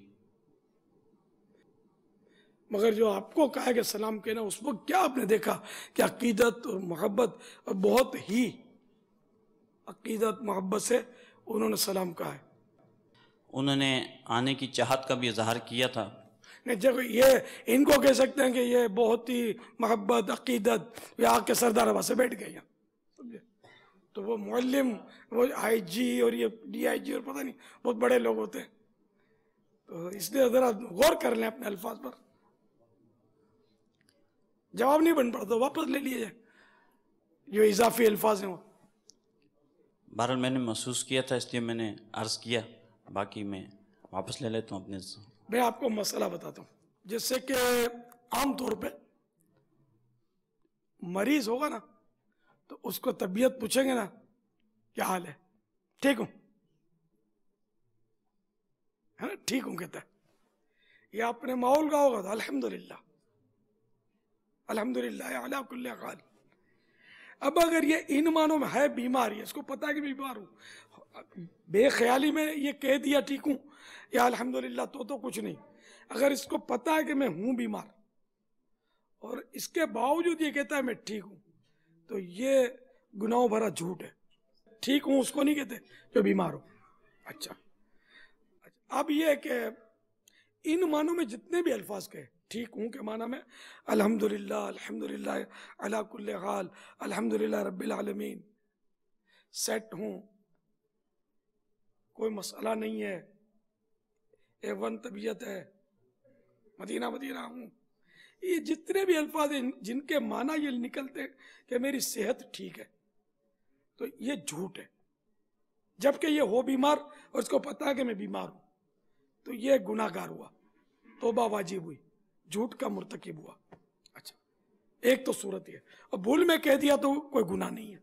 مگر جو آپ کو کہا کہ سلام کہنا، اس وقت کیا آپ نے دیکھا کہ عقیدت اور محبت، اور بہت ہی عقیدت محبت سے انہوں نے سلام کہا ہے؟ انہوں نے آنے کی چاہت کا بھی اظہار کیا تھا نہیں جب یہ ان کو کہہ سکتے ہیں کہ یہ بہت ہی محبت عقیدت یہ آ کے سردار آباد سے بیٹھ گئے سمجھے. تو وہ معلم وہ آئی جی اور یہ ڈی آئی جی اور پتہ نہیں بہت بڑے لوگ ہوتے ہیں. تو اس لیے ذرا غور کر لیں اپنے الفاظ پر. جواب نہیں بن پڑتا واپس لے لیے جائے جو اضافی الفاظ ہیں وہ. بہرحال میں نے محسوس کیا تھا اس لیے میں نے عرض کیا، باقی میں واپس لے لیتا ہوں اپنے سے. میں آپ کو مسئلہ بتاتا ہوں. جیسے کہ عام طور پہ مریض ہوگا نا تو اس کو طبیعت پوچھیں گے نا کیا حال ہے، ٹھیک ہوں ہے نا، ٹھیک ہوں کہتا ہے. یہ اپنے ماحول کا ہوگا تو الحمدللہ الحمدللہ علی کل حال. اب اگر یہ ان معنوں میں ہے بیمار ہے، اس کو پتا ہے کہ بیمار ہوں، بے خیالی میں یہ کہہ دیا ٹھیک ہوں یا الحمدللہ تو کچھ نہیں. اگر اس کو پتا ہے کہ میں ہوں بیمار اور اس کے باوجود یہ کہتا ہے میں ٹھیک ہوں تو یہ گناہوں بھرا جھوٹ ہے. ٹھیک ہوں اس کو نہیں کہتے جو بیمار ہو. اچھا اب یہ کہ ان معنوں میں جتنے بھی الفاظ کہے، ٹھیک ہوں کے معنی میں الحمدللہ الحمدللہ علی کل حال الحمدللہ رب العالمین، سیٹ ہوں، کوئی مسئلہ نہیں ہے، A1 طبیعت ہے، مدینہ مدینہ ہوں. یہ جتنے بھی الفاظ ہیں جن کے معنی یہ نکلتے ہیں کہ میری صحت ٹھیک ہے تو یہ جھوٹ ہے. جبکہ یہ ہو بیمار اور اس کو پتا ہے کہ میں بیمار ہوں تو یہ گناہ گار ہوا، توبہ واجب ہوئی، جھوٹ کا مرتکب ہوا. اچھا ایک تو صورت یہ، اور بھول میں کہہ دیا تو کوئی گناہ نہیں ہے،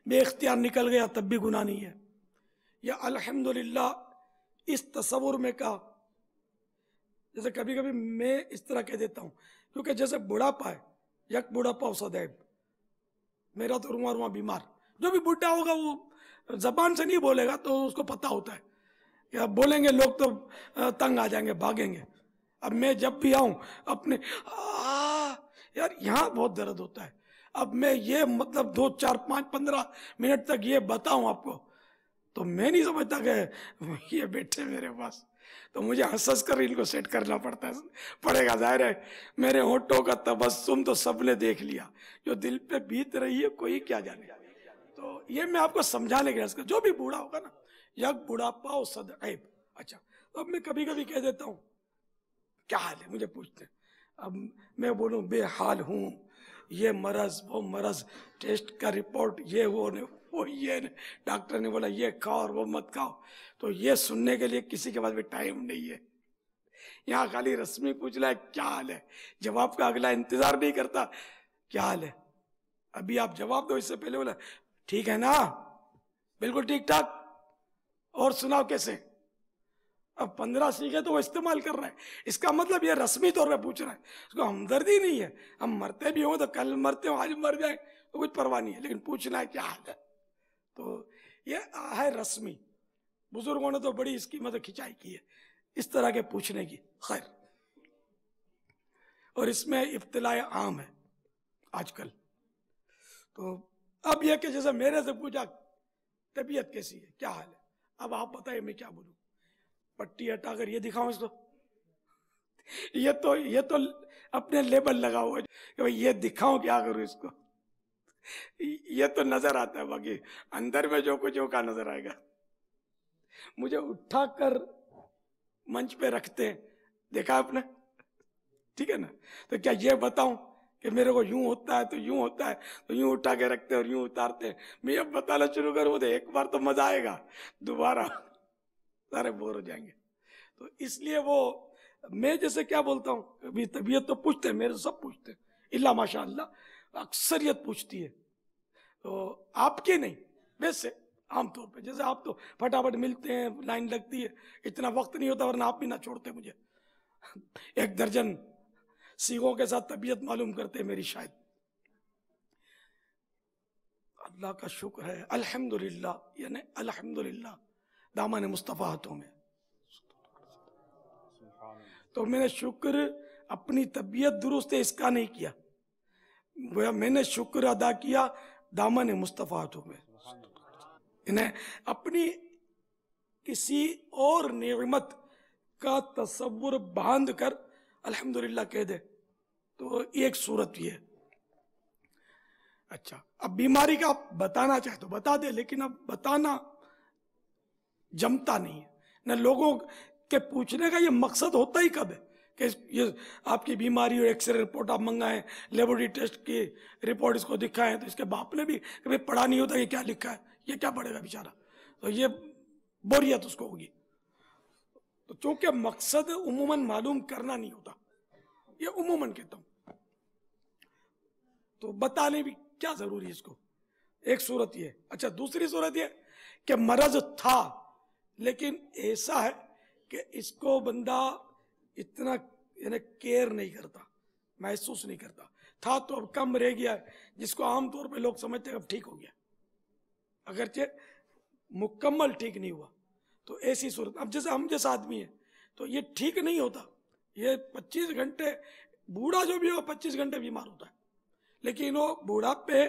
بے اختیار نکل گیا تب بھی گناہ نہیں ہے. یا الحمدللہ اس تصور میں کہا، جیسے کبھی کبھی میں اس طرح کہہ دیتا ہوں کیونکہ جیسے بڑھاپا ہے، یک بڑھاپا سدیب، میرا تو رواں رواں بیمار. جو بھی بڈھا ہوگا وہ زبان سے نہیں بولے گا تو اس کو پتا ہوتا ہے کہ اب بولیں گے لوگ تو تنگ آ جائیں گے، بھاگیں گے. اب میں جب بھی آؤں اپنے یار یہاں بہت درد ہوتا ہے، اب میں یہ مطلب 2 4 5 15 منٹ تک یہ بتاؤں آپ کو تو میں نہیں سمجھتا کہ یہ بیٹھے میرے پاس تو مجھے ہنس کر ان کو سیٹ کرنا پڑے گا. ظاہر ہے میرے ہونٹوں کا تبسم تو سب نے دیکھ لیا، جو دل پہ بیت رہی ہے کوئی کیا جانے. تو یہ میں آپ کو سمجھانے کے لیے جو بھی بوڑھا ہوگا نا یک بڑھاپا صد عیب. اچھا تو اب میں کبھی کبھی کہہ دیتا ہوں کیا حال ہے، مجھے پوچھتے ہیں، اب میں بولوں بے حال ہوں، یہ مرض وہ مرض، ٹیسٹ کا رپورٹ یہ وہ یہ ڈاکٹر نے بولا یہ کھاؤ اور وہ مت کھاؤ، تو یہ سننے کے لیے کسی کے پاس بھی ٹائم نہیں ہے. یہاں خالی رسمی پوچھ رہا ہے کیا حال ہے، جواب کا اگلا انتظار نہیں کرتا کیا حال ہے. ابھی آپ جواب دو، اس سے پہلے بولا ٹھیک ہے نا، بالکل ٹھیک ٹھاک، اور سناؤ کیسے. اب 15 سیکھے تو وہ استعمال کر رہا ہے، اس کا مطلب یہ رسمی طور پہ پوچھ رہا ہے، اس کو ہمدردی نہیں ہے. ہم مرتے بھی ہوں تو کل مرتے ہوں آج مر جائیں تو کچھ پرواہ نہیں ہے، لیکن پوچھنا ہے کیا حال ہے. تو یہ ہے رسمی. بزرگوں نے تو بڑی اس کی مدد کھچائی کی ہے اس طرح کے پوچھنے کی. خیر، اور اس میں ابتلاء عام ہے آج کل. تو اب یہ کہ جیسے میرے سے پوچھا طبیعت کیسی ہے، کیا حال ہے، اب آپ بتائیے میں کیا بولوں. پٹی ہٹا کر یہ دکھاؤں اس کو، یہ تو اپنے لیبل لگا ہوا ہے کہ بھئی یہ دکھاؤں کیا کروں اس کو. یہ تو نظر آتا ہے، باقی اندر میں جو کچھ ہوگا نظر آئے گا. مجھے اٹھا کر منچ پہ رکھتے ہیں، دیکھا آپ نے، ٹھیک ہے نا. تو کیا یہ بتاؤں کہ میرے کو یوں ہوتا ہے تو یوں ہوتا ہے، تو یوں اٹھا کے رکھتے اور یوں اتارتے ہیں. میں اب بتانا شروع کروں تو ایک بار تو مزہ آئے گا، دوبارہ سارے بور ہو جائیں گے. تو اس لیے وہ میں جیسے کیا بولتا ہوں، ابھی طبیعت تو پوچھتے ہیں، میرے سب پوچھتے ہیں الا ماشاء اللہ اکثریت پوچھتی ہے. تو آپ کی نہیں، ویسے عام طور پہ جیسے آپ تو پھٹافٹ ملتے ہیں، لائن لگتی ہے، اتنا وقت نہیں ہوتا، ورنہ آپ بھی نہ چھوڑتے مجھے. 1 درجن سیغوں کے ساتھ طبیعت معلوم کرتے میری شاید. اللہ کا شکر ہے الحمدللہ، یعنی الحمدللہ دامن مصطفیٰ ہاتھوں میں. تو میں نے شکر اپنی طبیعت درست ہے اس کا نہیں کیا، میں نے شکر ادا کیا دامن مصطفیٰ ہاتھوں میں. انہیں اپنی کسی اور نعمت کا تصور باندھ کر الحمدللہ کہہ دے تو ایک صورت یہ ہے. اچھا اب بیماری کا آپ بتانا چاہے تو بتا دے, لیکن اب بتانا جمتا نہیں ہے. نہ لوگوں کے پوچھنے کا یہ مقصد ہوتا ہی کب ہے کہ یہ آپ کی بیماری اور ایکس رے رپورٹ آپ منگائیں, لیبورٹری ٹیسٹ کی رپورٹ اس کو دکھائیں, تو اس کے باپ نے بھی کبھی پڑھا نہیں ہوتا یہ کیا لکھا ہے, یہ کیا پڑھے گا بیچارہ, تو یہ بوریت اس کو ہوگی. تو چونکہ مقصد عموماً معلوم کرنا نہیں ہوتا, یہ عموماً کہتا ہوں, تو بتانے بھی کیا ضروری ہے اس کو. ایک صورت یہ. اچھا دوسری صورت یہ کہ مرض تھا لیکن ایسا ہے کہ اس کو بندہ اتنا یعنی کیئر نہیں کرتا, محسوس نہیں کرتا, تھا تو اب کم رہ گیا ہے, جس کو عام طور پہ لوگ سمجھتے ہیں اب ٹھیک ہو گیا, اگرچہ مکمل ٹھیک نہیں ہوا. تو ایسی صورت, اب جیسے ہم جیسا آدمی ہے تو یہ ٹھیک نہیں ہوتا, یہ 25 گھنٹے بوڑھا جو بھی ہو 25 گھنٹے بیمار ہوتا ہے, لیکن وہ بوڑھاپے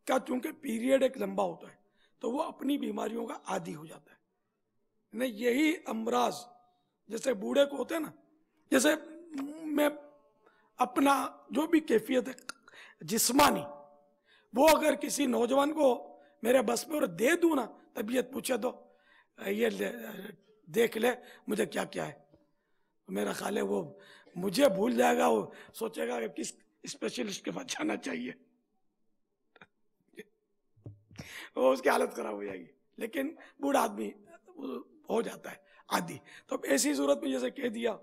کا چونکہ پیریڈ ایک لمبا ہوتا ہے تو وہ اپنی بیماریوں کا عادی ہو جاتا ہے. یہی امراض جیسے بوڑھے کو ہوتے ہیں نا, جیسے میں اپنا جو بھی کیفیت ہے جسمانی وہ اگر کسی نوجوان کو میرے بس میں اور دے دوں نا, طبیعت پوچھے تو یہ دیکھ لے مجھے کیا کیا ہے, میرا خیال ہے وہ مجھے بھول جائے گا, وہ سوچے گا کہ کس اسپیشلسٹ کے پاس جانا چاہیے, وہ اس کی حالت خراب ہو جائے گی. لیکن بوڑھا آدمی ہو جاتا ہے عادی. تو اب ایسی صورت میں جیسے کہہ دیا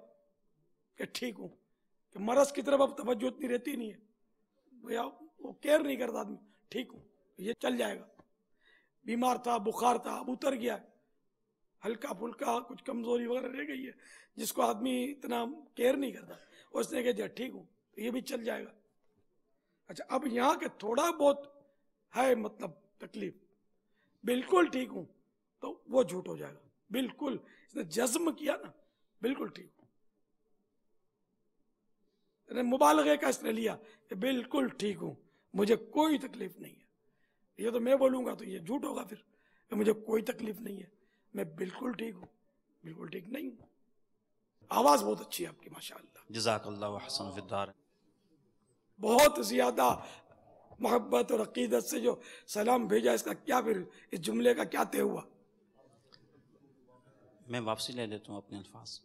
کہ ٹھیک ہوں, کہ مرض کی طرف اب توجہ اتنی رہتی نہیں ہے, وہ کیئر نہیں کرتا آدمی, ٹھیک ہوں یہ چل جائے گا. بیمار تھا, بخار تھا, اب اتر گیا ہے, ہلکا پھلکا کچھ کمزوری وغیرہ رہ گئی ہے جس کو آدمی اتنا کیئر نہیں کرتا, اور اس نے کہا جی ٹھیک ہوں یہ بھی چل جائے گا. اچھا اب یہاں کے تھوڑا بہت ہے مطلب تکلیف, بالکل ٹھیک ہوں تو وہ جھوٹ ہو جائے گا. بالکل اس نے جزم کیا نا بالکل ٹھیک ہوں, مبالغے کا اس نے لیا کہ بالکل ٹھیک ہوں مجھے کوئی تکلیف نہیں ہے. یہ تو میں بولوں گا تو یہ جھوٹ ہوگا پھر کہ مجھے کوئی تکلیف نہیں ہے, میں بالکل ٹھیک ہوں, بالکل ٹھیک نہیں ہوں. آواز بہت اچھی ہے آپ کی ماشاءاللہ, جزاک اللہ وحسن فی الدار. بہت زیادہ محبت اور عقیدت سے جو سلام بھیجا, اس کا کیا پھر اس جملے کا کیا طے ہوا؟ میں واپسی لے لیتا ہوں اپنے الفاظ.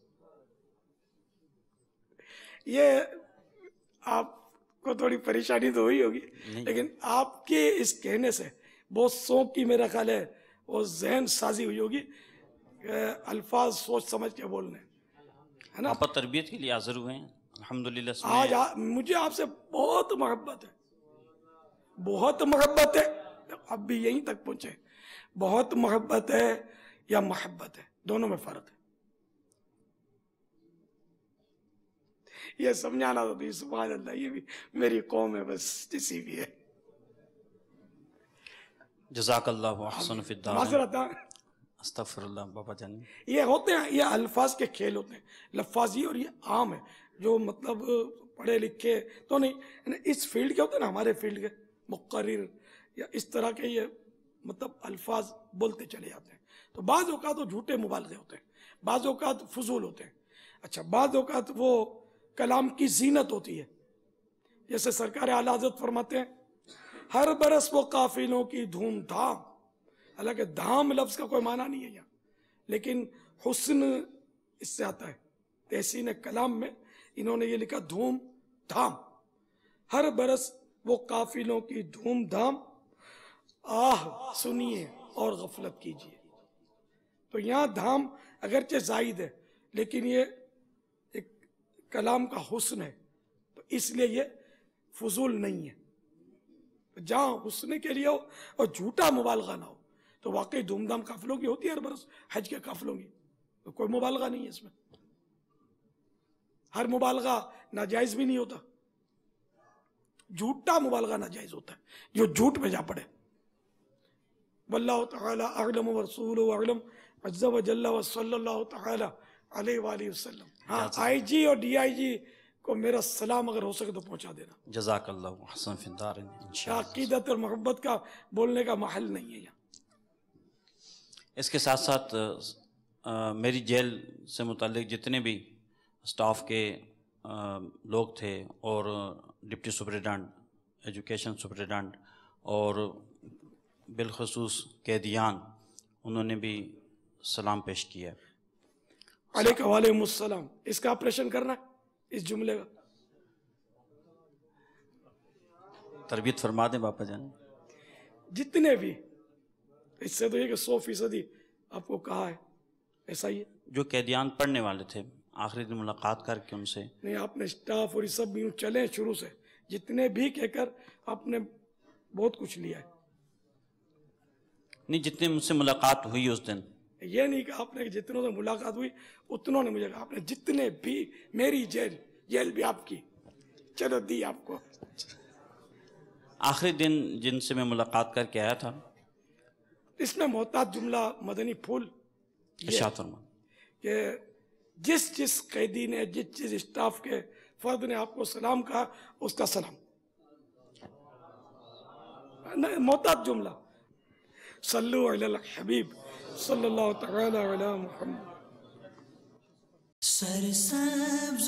یہ آپ کو تھوڑی پریشانی تو ہوئی ہوگی, لیکن آپ کے اس کہنے سے بہت سوچ کی میرا خیال ہے وہ ذہن سازی ہوئی ہوگی, الفاظ سوچ سمجھ کے بولنے ہے نا. آپ تربیت کے لیے حاضر ہوئے ہیں الحمدللہ. آج مجھے آپ سے بہت محبت ہے, بہت محبت ہے, اب بھی یہیں تک پہنچے. بہت محبت ہے یا محبت ہے, دونوں میں فرق ہے. یہ سمجھانا تو سبحان اللہ, یہ بھی میری قوم ہے بس جسی بھی ہے. جزاک اللہ وحسن فی الدار. معذرت, استغفر اللہ بابا جان. یہ ہوتے ہیں, یہ الفاظ کے کھیل ہوتے ہیں, لفاظی, اور یہ عام ہے جو مطلب پڑھے لکھے تو نہیں, اس فیلڈ کے ہوتے ہیں نا, ہمارے فیلڈ کے مقرر یا اس طرح کے یہ مطلب الفاظ بولتے چلے جاتے ہیں. تو بعض اوقات وہ جھوٹے مبالغے ہوتے ہیں, بعض اوقات فضول ہوتے ہیں. اچھا بعض اوقات وہ کلام کی زینت ہوتی ہے, جیسے سرکار اعلی حضرت فرماتے ہیں ہر برس وہ قافلوں کی دھوم دھام. حالانکہ دھام لفظ کا کوئی معنی نہیں ہے یہاں, لیکن حسن اس سے آتا ہے. تحسین کلام میں انہوں نے یہ لکھا دھوم دھام. ہر برس وہ قافلوں کی دھوم دھام, آہ سنیے اور غفلت کیجیے. تو یہاں دھام اگرچہ زائد ہے لیکن یہ ایک کلام کا حسن ہے, تو اس لیے یہ فضول نہیں ہے. جہاں حسن کے لیے ہو اور جھوٹا مبالغہ نہ ہو, تو واقعی دھوم دھام قافلوں کی ہوتی ہے ہر برس حج کے قافلوں کی, تو کوئی مبالغہ نہیں ہے اس میں. ہر مبالغہ ناجائز بھی نہیں ہوتا, جھوٹا مبالغہ ناجائز ہوتا ہے جو جھوٹ میں جا پڑے. واللہ تعالی اعلم ورسولہ اعلم عز و جل و صلی اللہ تعالی علیہ وآلہ وسلم. ہاں آئی جی اور ڈی آئی جی کو میرا سلام اگر ہو سکے تو پہنچا دینا. جزاک اللہ حسن فی الدار. انشاءاللہ عقیدت اور محبت کا بولنے کا محل نہیں ہے یہاں. اس کے ساتھ ساتھ میری جیل سے متعلق جتنے بھی اسٹاف کے لوگ تھے اور ڈپٹی سپرنٹنڈنٹ، ایجوکیشن سپرنٹنڈنٹ اور بالخصوص قیدیان، انہوں نے بھی سلام پیش کیا. علیکم وعلیکم السلام. اس کا آپریشن کرنا ہے، اس جملے کا تربیت فرما دیں باپا جان. جتنے بھی، اس سے تو یہ کہ 100% آپ کو کہا ہے ایسا ہی ہے. جو قیدیان پڑھنے والے تھے آخری دن ملاقات کر کے ان سے نہیں، آپ نے اسٹاف اور یہ سب بھی چلے شروع سے، جتنے بھی کہہ کر آپ نے بہت کچھ لیا ہے. نہیں، جتنے مجھ سے ملاقات ہوئی اس دن، یہ نہیں کہا آپ نے کہ جتنوں سے ملاقات ہوئی اتنوں نے مجھے کہا، آپ نے جتنے بھی، میری جیل بھی آپ کی، چلو دی آپ کو. آخری دن جن سے میں ملاقات کر کے آیا تھا، اس میں محتاط جملہ مدنی پھول ارشاد فرما کہ جس قیدی نے، جس اسٹاف کے فرد نے آپ کو سلام کہا، اس کا سلام. محتاط جملہ. صلو علی الحبیب صلی اللہ تعالی علی محمد. سرسبز